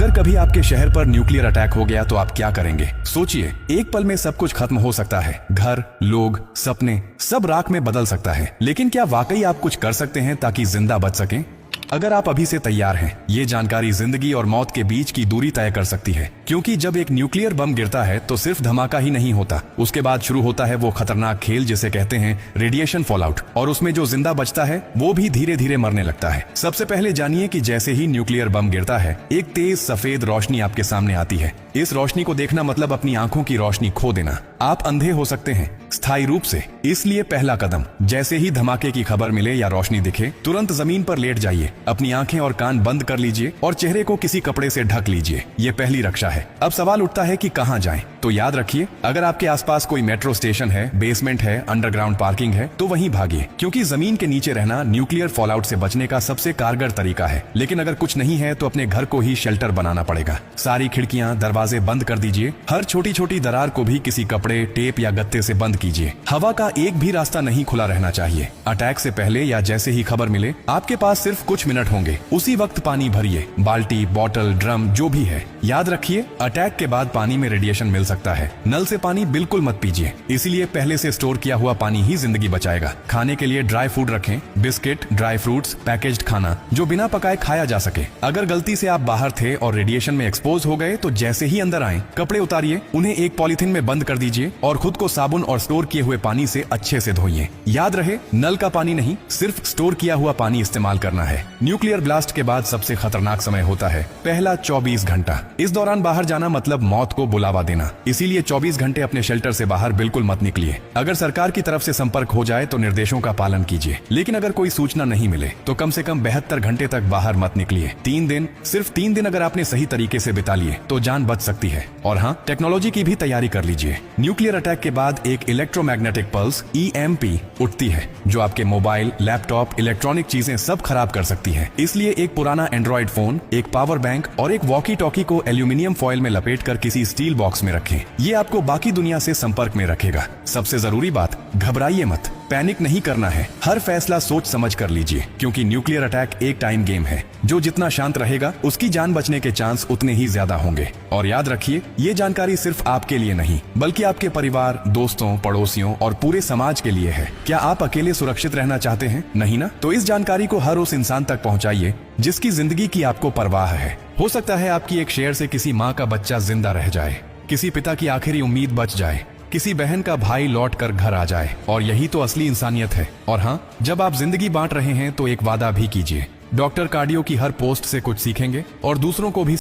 अगर कभी आपके शहर पर न्यूक्लियर अटैक हो गया तो आप क्या करेंगे? सोचिए, एक पल में सब कुछ खत्म हो सकता है। घर, लोग, सपने, सब राख में बदल सकता है। लेकिन क्या वाकई आप कुछ कर सकते हैं ताकि जिंदा बच सकें? अगर आप अभी से तैयार हैं, ये जानकारी जिंदगी और मौत के बीच की दूरी तय कर सकती है। क्योंकि जब एक न्यूक्लियर बम गिरता है तो सिर्फ धमाका ही नहीं होता, उसके बाद शुरू होता है वो खतरनाक खेल जिसे कहते हैं रेडिएशन फॉलआउट। और उसमें जो जिंदा बचता है वो भी धीरे धीरे मरने लगता है। सबसे पहले जानिए कि जैसे ही न्यूक्लियर बम गिरता है, एक तेज सफेद रोशनी आपके सामने आती है। इस रोशनी को देखना मतलब अपनी आंखों की रोशनी खो देना। आप अंधे हो सकते हैं स्थायी रूप से। इसलिए पहला कदम, जैसे ही धमाके की खबर मिले या रोशनी दिखे, तुरंत जमीन पर लेट जाइए, अपनी आंखें और कान बंद कर लीजिए और चेहरे को किसी कपड़े से ढक लीजिए। ये पहली रक्षा है। अब सवाल उठता है कि कहां जाएं? तो याद रखिए, अगर आपके आसपास कोई मेट्रो स्टेशन है, बेसमेंट है, अंडरग्राउंड पार्किंग है, तो वहीं भागिए। क्योंकि जमीन के नीचे रहना न्यूक्लियर फॉलआउट से बचने का सबसे कारगर तरीका है। लेकिन अगर कुछ नहीं है तो अपने घर को ही शेल्टर बनाना पड़ेगा। सारी खिड़कियां, दरवाजे बंद कर दीजिए। हर छोटी छोटी दरार को भी किसी कपड़े, टेप या गत्ते से बंद कीजिए। हवा का एक भी रास्ता नहीं खुला रहना चाहिए। अटैक से पहले या जैसे ही खबर मिले, आपके पास सिर्फ कुछ मिनट होंगे। उसी वक्त पानी भरिए, बाल्टी, बोतल, ड्रम, जो भी है। याद रखिए, अटैक के बाद पानी में रेडिएशन मिल सकता है। नल से पानी बिल्कुल मत पीजिए, इसीलिए पहले से स्टोर किया हुआ पानी ही जिंदगी बचाएगा। खाने के लिए ड्राई फूड रखें, बिस्किट, ड्राई फ्रूट्स, पैकेज्ड खाना जो बिना पकाए खाया जा सके। अगर गलती से आप बाहर थे और रेडिएशन में एक्सपोज हो गए तो जैसे ही अंदर आए, कपड़े उतारिए, उन्हें एक पॉलिथीन में बंद कर दीजिए और खुद को साबुन और स्टोर किए हुए पानी से अच्छे से धोइए। याद रहे, नल का पानी नहीं, सिर्फ स्टोर किया हुआ पानी इस्तेमाल करना है। न्यूक्लियर ब्लास्ट के बाद सबसे खतरनाक समय होता है पहला 24 घंटा। इस दौरान बाहर जाना मतलब मौत को बुलावा देना। इसीलिए 24 घंटे अपने शेल्टर से बाहर बिल्कुल मत निकलिए। अगर सरकार की तरफ से संपर्क हो जाए तो निर्देशों का पालन कीजिए। लेकिन अगर कोई सूचना नहीं मिले तो कम से कम 72 घंटे तक बाहर मत निकलिए। 3 दिन, सिर्फ 3 दिन अगर आपने सही तरीके से बिता लिए तो जान बच सकती है। और हाँ, टेक्नोलॉजी की भी तैयारी कर लीजिए। न्यूक्लियर अटैक के बाद एक इलेक्ट्रोमैग्नेटिक पल्स EMP उठती है, जो आपके मोबाइल, लैपटॉप, इलेक्ट्रॉनिक चीजें सब खराब कर सकती है। इसलिए एक पुराना एंड्रॉइड फोन, एक पावर बैंक और एक वॉकी टॉकी को एल्यूमिनियम फॉइल में लपेटकर किसी स्टील बॉक्स में रखें। ये आपको बाकी दुनिया से संपर्क में रखेगा। सबसे जरूरी बात, घबराइए मत, पैनिक नहीं करना है। हर फैसला सोच समझ कर लीजिए, क्योंकि न्यूक्लियर अटैक एक टाइम गेम है। जो जितना शांत रहेगा, उसकी जान बचने के चांस उतने ही ज्यादा होंगे। और याद रखिए, ये जानकारी सिर्फ आपके लिए नहीं, बल्कि आपके परिवार, दोस्तों, पड़ोसियों और पूरे समाज के लिए है। क्या आप अकेले सुरक्षित रहना चाहते हैं? नहीं ना? तो इस जानकारी को हर उस इंसान तक पहुंचाइए जिसकी जिंदगी की आपको परवाह है। हो सकता है आपकी एक शेयर से किसी माँ का बच्चा जिंदा रह जाए, किसी पिता की आखिरी उम्मीद बच जाए, किसी बहन का भाई लौट कर घर आ जाए। और यही तो असली इंसानियत है। और हाँ, जब आप जिंदगी बांट रहे हैं तो एक वादा भी कीजिए। डॉक्टर कार्डियो की हर पोस्ट से कुछ सीखेंगे और दूसरों को भी